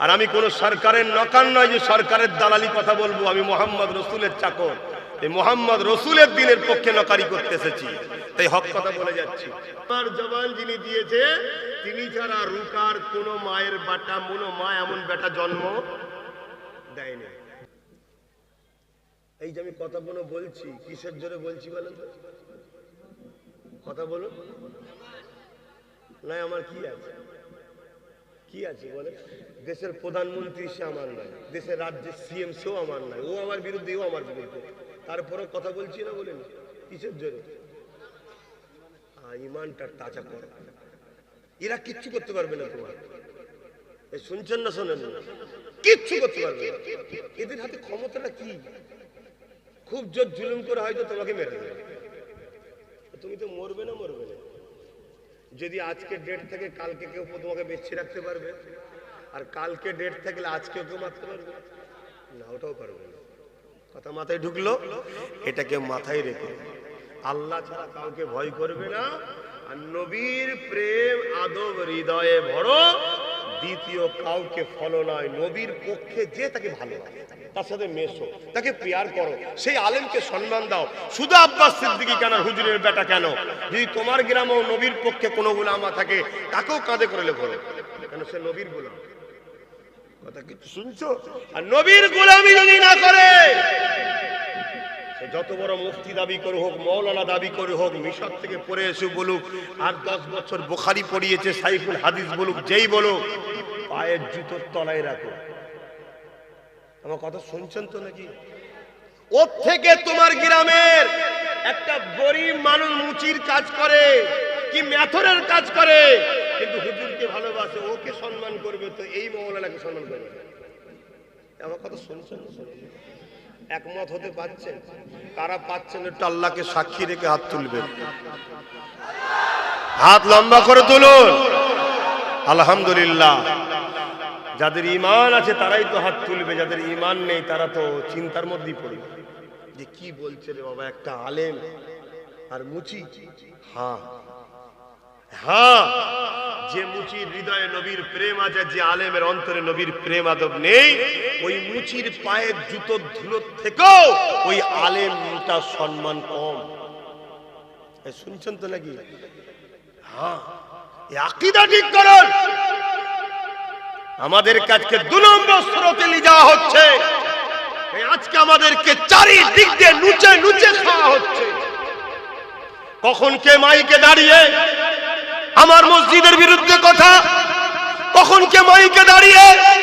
আর আমি কোন সরকারের নকার নয় যে সরকারের দালালি কথা বলবো। আমি মোহাম্মদ রসুলের চাকর, এই মোহাম্মদ রসুলের দিনের পক্ষে নকারি করতে এসেছি, তাই হক কথা বলে যাচ্ছি। আমার জবান যিনি দিয়েছে তিনি ছাড়া রুকার কোন মায়ের বাটা কোনো মা এমন বেটা জন্ম দেয়নি। এই যে আমি কথা বলছি কিসের জোরে বলছি বলেন তো? কথা বলুন না, আমার কি আছে? কি আছে বলে? দেশের প্রধানমন্ত্রী সে আমার নয়, দেশের রাজ্যের সিএম সেও আমার নয়, ও আমার বিরুদ্ধে, ও আমার বিরুদ্ধে, তারপরেও কথা বলছি না বলেন? কিসের জোরে? ইমানটা তাজা করো, এরা কিচ্ছু করতে পারবে না তোমার। শুনছেন না শোনেন না? কিচ্ছু করতে পারবে না। এদের হাতে ক্ষমতাটা কি? খুব জোর জুলুম করে হয়তো তোমাকে মেরে দেবে, তুমি তো মরবে না। যদি আজকে ডেট থেকে কালকে কেউ তোমাকে বেঁচে রাখতে পারবে, আর কালকে ডেট থাকলে আজকে কেউ মারতে পারবে না, ওটাও পারবে না। কথা মাথায় ঢুকলো? এটাকে মাথায় রেখে আল্লাহ ছাড়া কাউকে ভয় করবে না, আর নবীর প্রেম আদব হৃদয়ে ভরো, দ্বিতীয় কাউকে ফলো নয়। নবীর পক্ষে যে তাকে ভালোবাসে তার সাথে মেশো, তাকে প্যার করো, সেই আলেমকে সম্মান দাও। শুধু আব্বাস সিদ্দিকী কেন, হুজুরের বেটা কেন? যদি তোমার গ্রামেও নবীর পক্ষে কোনো গোলামা থাকে তাকেও কাঁধে করে লেখো, কেন সে নবীর গোলাম। কথা কিছু শুনছো? আর নবীর গোলামি যদি না করে, যত বড় মুফতি দাবি করে হোক, মৌলানা দাবি করে হোক, মিশর থেকে পড়ে এসে বলুক, আর 10 বছর বুখারী পড়িয়েছে, সাইফুল হাদিস বলুক, যেই বলুক, পায়ের জুতোর তলায় রাখো। আমার কথা শুনছেন তো নাকি? ওর থেকে তোমার গ্রামের একটা গরিব মানুষ মুচির কাজ করে কি মেথরের কাজ করে, কিন্তু হুজুরকে ভালোবাসে, ওকে সম্মান করবে, তো এই মৌলানাকে সম্মান করবে। আমার কথা শুনছেন না? একমত হতে পারছেন? কারা পাচ্ছেন একটু আল্লাহকে সাক্ষী রেখে হাত তুলবেন, হাত লম্বা করে তুলুন। আলহামদুলিল্লাহ। যাদের ঈমান আছে তারাই তো হাত তুলবে, যাদের ঈমান নেই তারা তো চিন্তার মধ্যেই পড়বে যে কি বলছে রে বাবা, একটা আলেম আর মুচি। হ্যাঁ, যে মুচির হৃদয়ে নবীর প্রেম আছে, যে আলেমের অন্তরে নবীর প্রেম আদব নেই, ওই মুচির পায়ের জুতোর ধুলো থেকেও ওই আলেমটা সম্মান কম। শুনছেন তো নাকি? হ্যাঁ, এই আকীদা ঠিক করুন। আমাদের কাজকে 2 নম্বর স্রোতে নিয়ে যাওয়া হচ্ছে। আজকে আমাদেরকে চারিদিক দিয়ে নুচে নুচে খাওয়া হচ্ছে। কখন কে মাইকে দাঁড়িয়ে আমার মসজিদের বিরুদ্ধে কথা, কখন কে মাইকে দাঁড়িয়ে